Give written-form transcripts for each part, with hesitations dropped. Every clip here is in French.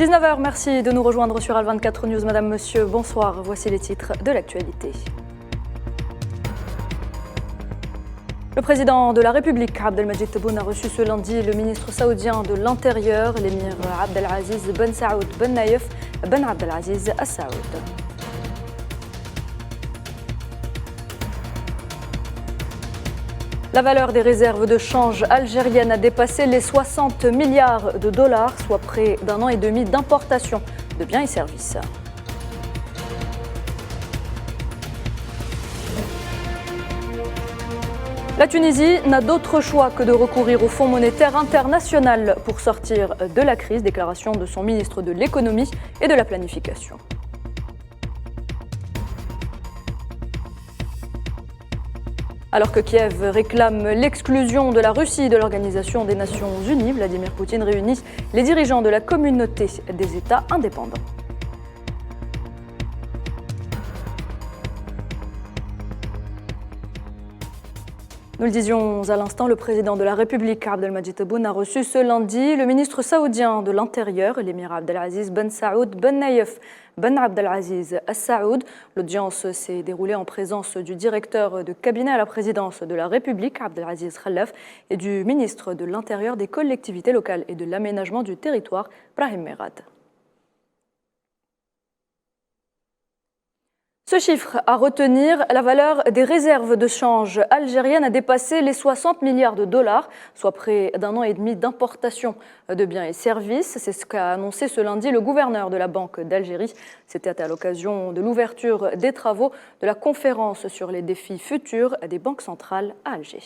19h, merci de nous rejoindre sur Al24 News. Madame, monsieur, bonsoir. Voici les titres de l'actualité. Le président de la République, Abdelmajid Tebboune, a reçu ce lundi le ministre saoudien de l'Intérieur, l'émir Abdelaziz Ben Saoud Ben Naïf Ben Abdelaziz Al Saoud. La valeur des réserves de change algériennes a dépassé les 60 milliards de dollars, soit près d'un an et demi d'importation de biens et services. La Tunisie n'a d'autre choix que de recourir au Fonds monétaire international pour sortir de la crise, déclaration de son ministre de l'économie et de la planification. Alors que Kiev réclame l'exclusion de la Russie de l'Organisation des Nations Unies, Vladimir Poutine réunit les dirigeants de la communauté des États indépendants. Nous le disions à l'instant, le président de la République, Abdelmajid Tebboune, a reçu ce lundi le ministre saoudien de l'Intérieur, l'émir Abdelaziz Ben Saoud Ben Naïf Ben Abdelaziz Al Saoud. L'audience s'est déroulée en présence du directeur de cabinet à la présidence de la République, Abdelaziz Khalaf, et du ministre de l'Intérieur, des collectivités locales et de l'aménagement du territoire, Brahim Merad. Ce chiffre à retenir, la valeur des réserves de change algériennes a dépassé les 60 milliards de dollars, soit près d'un an et demi d'importation de biens et services. C'est ce qu'a annoncé ce lundi le gouverneur de la Banque d'Algérie. C'était à l'occasion de l'ouverture des travaux de la conférence sur les défis futurs des banques centrales à Alger.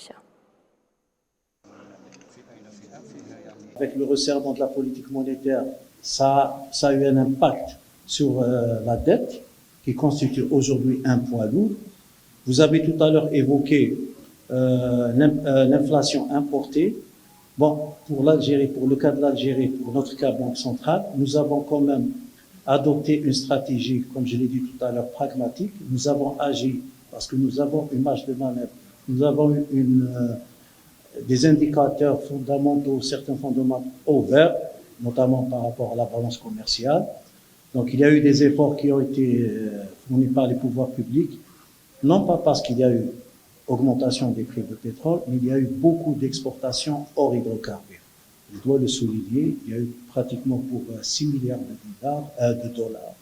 Avec le resserrement de la politique monétaire, ça a eu un impact sur la dette, qui constitue aujourd'hui un poids lourd. Vous avez tout à l'heure évoqué l'inflation importée. Bon, pour l'Algérie, pour le cas de l'Algérie, pour notre cas Banque centrale, nous avons quand même adopté une stratégie, comme je l'ai dit tout à l'heure, pragmatique. Nous avons agi parce que nous avons une marge de manœuvre. Nous avons des indicateurs fondamentaux, certains fondamentaux verts, notamment par rapport à la balance commerciale. Donc il y a eu des efforts qui ont été fournis par les pouvoirs publics, non pas parce qu'il y a eu augmentation des prix de pétrole, mais il y a eu beaucoup d'exportations hors hydrocarbures. Je dois le souligner, il y a eu pratiquement pour 6 milliards de dollars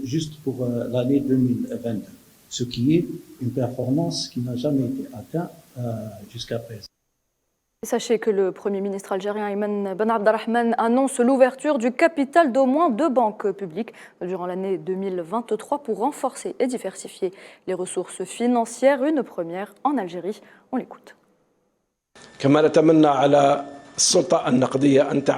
juste pour l'année 2022, ce qui est une performance qui n'a jamais été atteinte jusqu'à présent. Sachez que le Premier ministre algérien Ayman Ben Abdelrahman annonce l'ouverture du capital d'au moins 2 banques publiques durant l'année 2023 pour renforcer et diversifier les ressources financières, une première en Algérie. On l'écoute.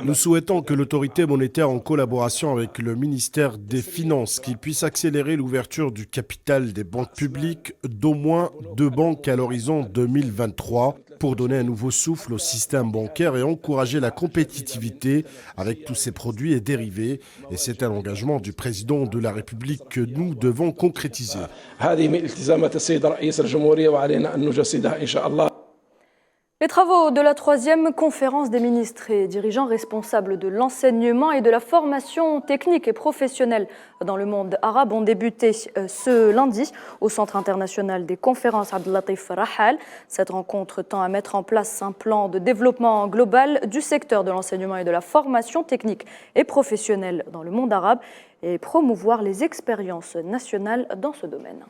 Nous souhaitons que l'autorité monétaire, en collaboration avec le ministère des Finances, qu'il puisse accélérer l'ouverture du capital des banques publiques d'au moins 2 banques à l'horizon 2023 pour donner un nouveau souffle au système bancaire et encourager la compétitivité avec tous ces produits et dérivés. Et c'est un engagement du président de la République que nous devons concrétiser. Les travaux de la 3e conférence des ministres et dirigeants responsables de l'enseignement et de la formation technique et professionnelle dans le monde arabe ont débuté ce lundi au Centre international des conférences Abdellatif Rahal. Cette rencontre tend à mettre en place un plan de développement global du secteur de l'enseignement et de la formation technique et professionnelle dans le monde arabe et promouvoir les expériences nationales dans ce domaine.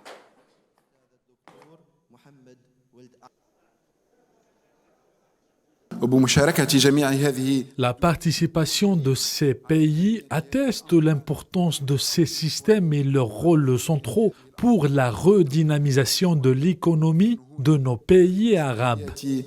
La participation de ces pays atteste l'importance de ces systèmes et leurs rôles centraux pour la redynamisation de l'économie de nos pays arabes. Ce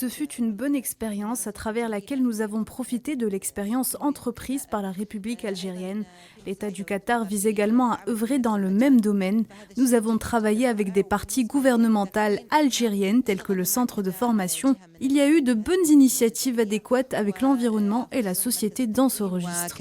fut une bonne expérience à travers laquelle nous avons profité de l'expérience entreprise par la République algérienne. L'État du Qatar vise également à œuvrer dans le même domaine. Nous avons travaillé avec des parties gouvernementales algériennes telles que le centre de formation. Il y a eu de bonnes initiatives adéquates avec l'environnement et la société dans ce registre.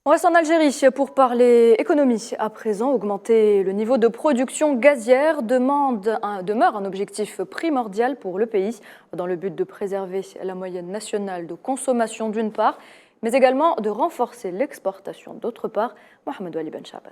On reste en Algérie pour parler économie. À présent, augmenter le niveau de production gazière demeure un objectif primordial pour le pays, dans le but de préserver la moyenne nationale de consommation d'une part, mais également de renforcer l'exportation d'autre part. Mohamed Wali Ben Chaban.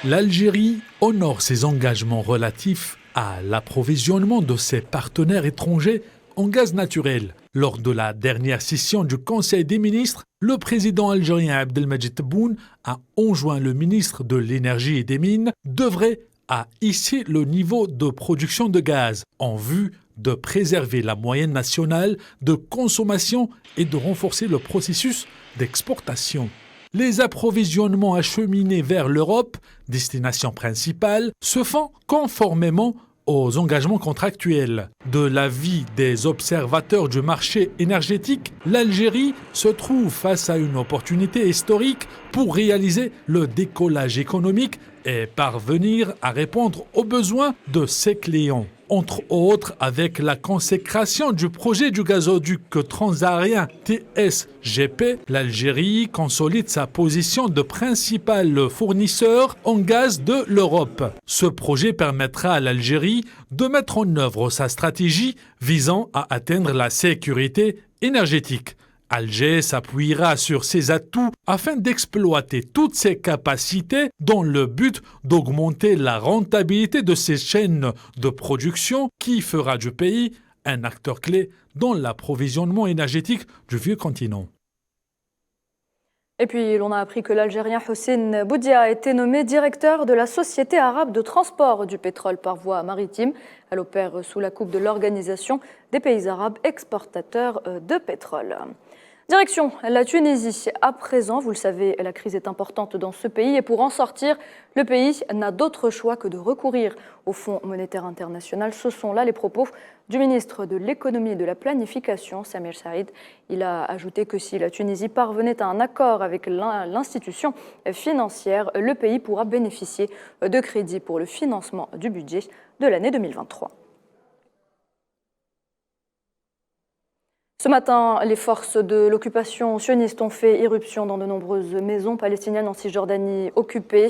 L'Algérie honore ses engagements relatifs à l'approvisionnement de ses partenaires étrangers en gaz naturel. Lors de la dernière session du Conseil des ministres, le président algérien Abdelmadjid Tebboune a enjoint le ministre de l'Énergie et des Mines d'œuvrer à hisser le niveau de production de gaz en vue de préserver la moyenne nationale de consommation et de renforcer le processus d'exportation. Les approvisionnements acheminés vers l'Europe, destination principale, se font conformément aux engagements contractuels. De l'avis des observateurs du marché énergétique, l'Algérie se trouve face à une opportunité historique pour réaliser le décollage économique et parvenir à répondre aux besoins de ses clients. Entre autres, avec la consécration du projet du gazoduc transsaharien TSGP, l'Algérie consolide sa position de principal fournisseur en gaz de l'Europe. Ce projet permettra à l'Algérie de mettre en œuvre sa stratégie visant à atteindre la sécurité énergétique. Alger s'appuiera sur ses atouts afin d'exploiter toutes ses capacités dans le but d'augmenter la rentabilité de ses chaînes de production qui fera du pays un acteur clé dans l'approvisionnement énergétique du vieux continent. Et puis, l'on a appris que l'Algérien Hossein Boudia a été nommé directeur de la Société arabe de transport du pétrole par voie maritime. Elle opère sous la coupe de l'Organisation des pays arabes exportateurs de pétrole. Direction la Tunisie. À présent, vous le savez, la crise est importante dans ce pays et pour en sortir, le pays n'a d'autre choix que de recourir au Fonds monétaire international. Ce sont là les propos du ministre de l'économie et de la planification, Samir Saïd. Il a ajouté que si la Tunisie parvenait à un accord avec l'institution financière, le pays pourra bénéficier de crédits pour le financement du budget de l'année 2023. Ce matin, les forces de l'occupation sioniste ont fait irruption dans de nombreuses maisons palestiniennes en Cisjordanie occupées.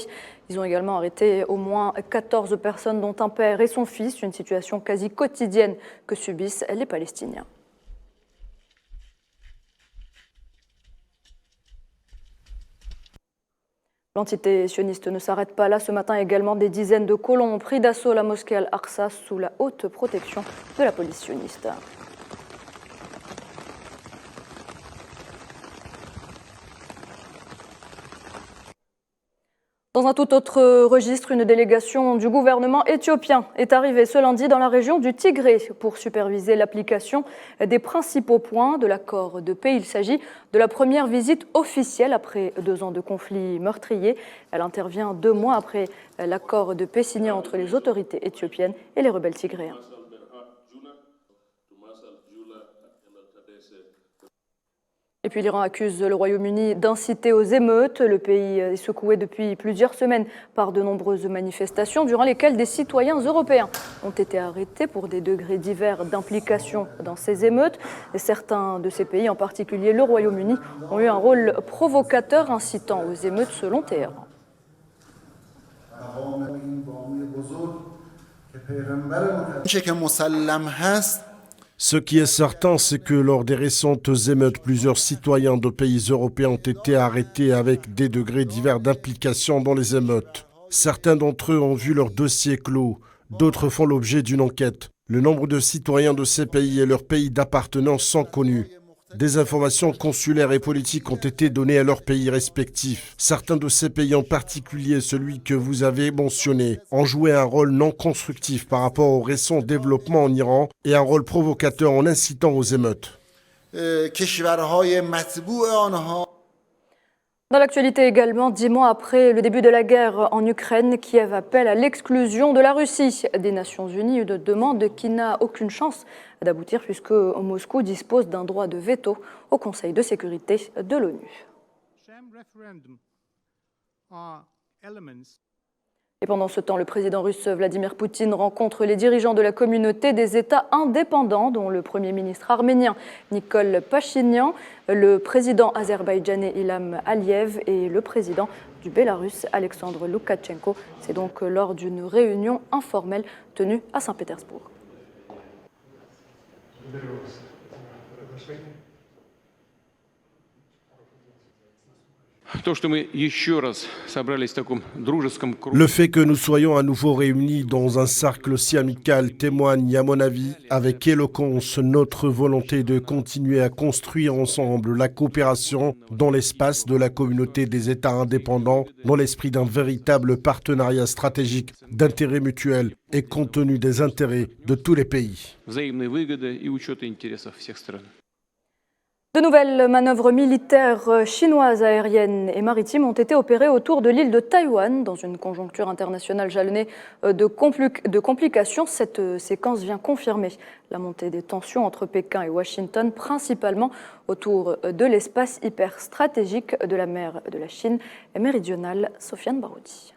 Ils ont également arrêté au moins 14 personnes, dont un père et son fils, une situation quasi quotidienne que subissent les Palestiniens. L'entité sioniste ne s'arrête pas là. Ce matin également, des dizaines de colons ont pris d'assaut la mosquée Al-Aqsa sous la haute protection de la police sioniste. Dans un tout autre registre, une délégation du gouvernement éthiopien est arrivée ce lundi dans la région du Tigré pour superviser l'application des principaux points de l'accord de paix. Il s'agit de la première visite officielle après 2 ans de conflit meurtrier. Elle intervient 2 mois après l'accord de paix signé entre les autorités éthiopiennes et les rebelles tigréens. Et puis l'Iran accuse le Royaume-Uni d'inciter aux émeutes. Le pays est secoué depuis plusieurs semaines par de nombreuses manifestations durant lesquelles des citoyens européens ont été arrêtés pour des degrés divers d'implication dans ces émeutes. Et certains de ces pays, en particulier le Royaume-Uni, ont eu un rôle provocateur incitant aux émeutes selon Téhéran. Ce qui est certain, c'est que lors des récentes émeutes, plusieurs citoyens de pays européens ont été arrêtés avec des degrés divers d'implication dans les émeutes. Certains d'entre eux ont vu leur dossier clos, d'autres font l'objet d'une enquête. Le nombre de citoyens de ces pays et leurs pays d'appartenance sont connus. Des informations consulaires et politiques ont été données à leurs pays respectifs. Certains de ces pays, en particulier celui que vous avez mentionné, ont joué un rôle non constructif par rapport aux récents développements en Iran et un rôle provocateur en incitant aux émeutes. Dans l'actualité également, 10 mois après le début de la guerre en Ukraine, Kiev appelle à l'exclusion de la Russie des Nations Unies, une demande qui n'a aucune chance d'aboutir puisque Moscou dispose d'un droit de veto au Conseil de sécurité de l'ONU. Et pendant ce temps, le président russe Vladimir Poutine rencontre les dirigeants de la communauté des États indépendants, dont le premier ministre arménien Nikol Pachinian, le président azerbaïdjanais Ilham Aliyev et le président du Bélarus Alexandre Loukachenko. C'est donc lors d'une réunion informelle tenue à Saint-Pétersbourg. Le fait que nous soyons à nouveau réunis dans un cercle si amical témoigne, à mon avis, avec éloquence, notre volonté de continuer à construire ensemble la coopération dans l'espace de la communauté des États indépendants, dans l'esprit d'un véritable partenariat stratégique d'intérêt mutuel et compte tenu des intérêts de tous les pays. De nouvelles manœuvres militaires chinoises, aériennes et maritimes ont été opérées autour de l'île de Taïwan. Dans une conjoncture internationale jalonnée de complications, cette séquence vient confirmer la montée des tensions entre Pékin et Washington, principalement autour de l'espace hyper stratégique de la mer de la Chine méridionale. Sofiane Baroudi.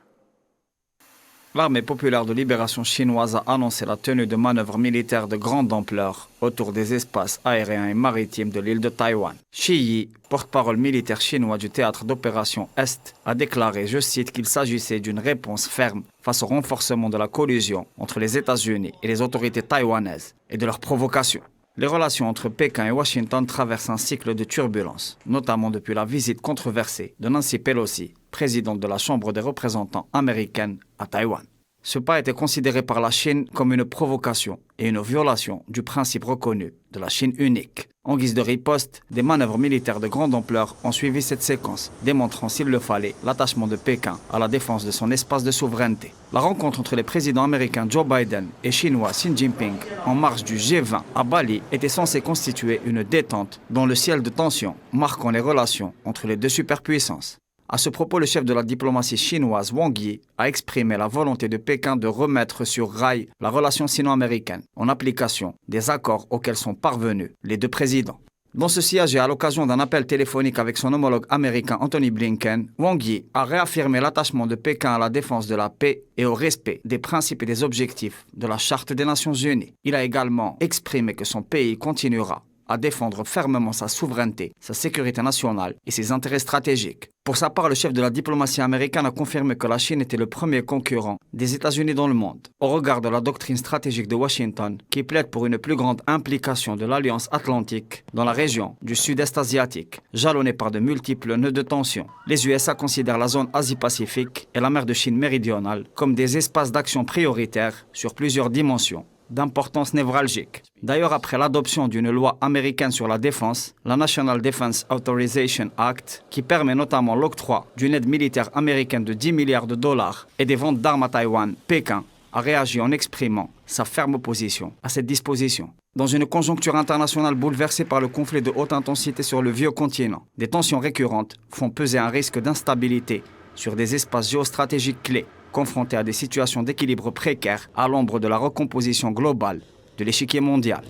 L'armée populaire de libération chinoise a annoncé la tenue de manœuvres militaires de grande ampleur autour des espaces aériens et maritimes de l'île de Taïwan. Shi Yi, porte-parole militaire chinois du théâtre d'opération Est, a déclaré, je cite, qu'il s'agissait d'une réponse ferme face au renforcement de la collusion entre les États-Unis et les autorités taïwanaises et de leurs provocations. Les relations entre Pékin et Washington traversent un cycle de turbulences, notamment depuis la visite controversée de Nancy Pelosi, présidente de la Chambre des représentants américaine à Taïwan. Ce pas était considéré par la Chine comme une provocation et une violation du principe reconnu de la Chine unique. En guise de riposte, des manœuvres militaires de grande ampleur ont suivi cette séquence, démontrant s'il le fallait l'attachement de Pékin à la défense de son espace de souveraineté. La rencontre entre les présidents américains Joe Biden et chinois Xi Jinping en marge du G20 à Bali était censée constituer une détente dans le ciel de tension, marquant les relations entre les deux superpuissances. À ce propos, le chef de la diplomatie chinoise, Wang Yi, a exprimé la volonté de Pékin de remettre sur rail la relation sino-américaine en application des accords auxquels sont parvenus les deux présidents. Dans ce siège et à l'occasion d'un appel téléphonique avec son homologue américain Anthony Blinken, Wang Yi a réaffirmé l'attachement de Pékin à la défense de la paix et au respect des principes et des objectifs de la Charte des Nations Unies. Il a également exprimé que son pays continuera à défendre fermement sa souveraineté, sa sécurité nationale et ses intérêts stratégiques. Pour sa part, le chef de la diplomatie américaine a confirmé que la Chine était le premier concurrent des États-Unis dans le monde, au regard de la doctrine stratégique de Washington, qui plaide pour une plus grande implication de l'Alliance Atlantique dans la région du Sud-Est asiatique, jalonnée par de multiples nœuds de tension. Les USA considèrent la zone Asie-Pacifique et la mer de Chine méridionale comme des espaces d'action prioritaires sur plusieurs dimensions d'importance névralgique. D'ailleurs, après l'adoption d'une loi américaine sur la défense, la National Defense Authorization Act, qui permet notamment l'octroi d'une aide militaire américaine de 10 milliards de dollars et des ventes d'armes à Taïwan, Pékin a réagi en exprimant sa ferme opposition à cette disposition. Dans une conjoncture internationale bouleversée par le conflit de haute intensité sur le vieux continent, des tensions récurrentes font peser un risque d'instabilité sur des espaces géostratégiques clés, confrontés à des situations d'équilibre précaires à l'ombre de la recomposition globale de l'échiquier mondial.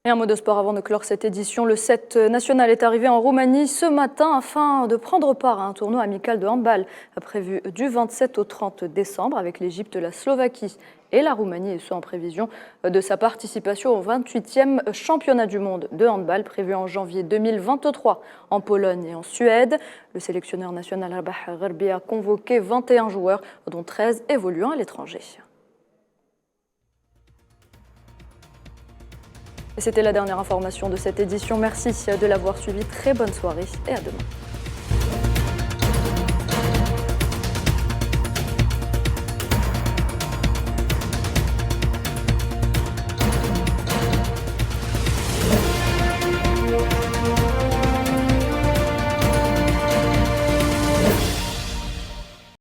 Et un mot de sport avant de clore cette édition. Le 7 national est arrivé en Roumanie ce matin afin de prendre part à un tournoi amical de handball prévu du 27 au 30 décembre avec l'Égypte, la Slovaquie et la Roumanie, et ce en prévision de sa participation au 28e championnat du monde de handball prévu en janvier 2023 en Pologne et en Suède. Le sélectionneur national Rabah Gharbi a convoqué 21 joueurs, dont 13 évoluant à l'étranger. Et c'était la dernière information de cette édition. Merci de l'avoir suivi. Très bonne soirée et à demain.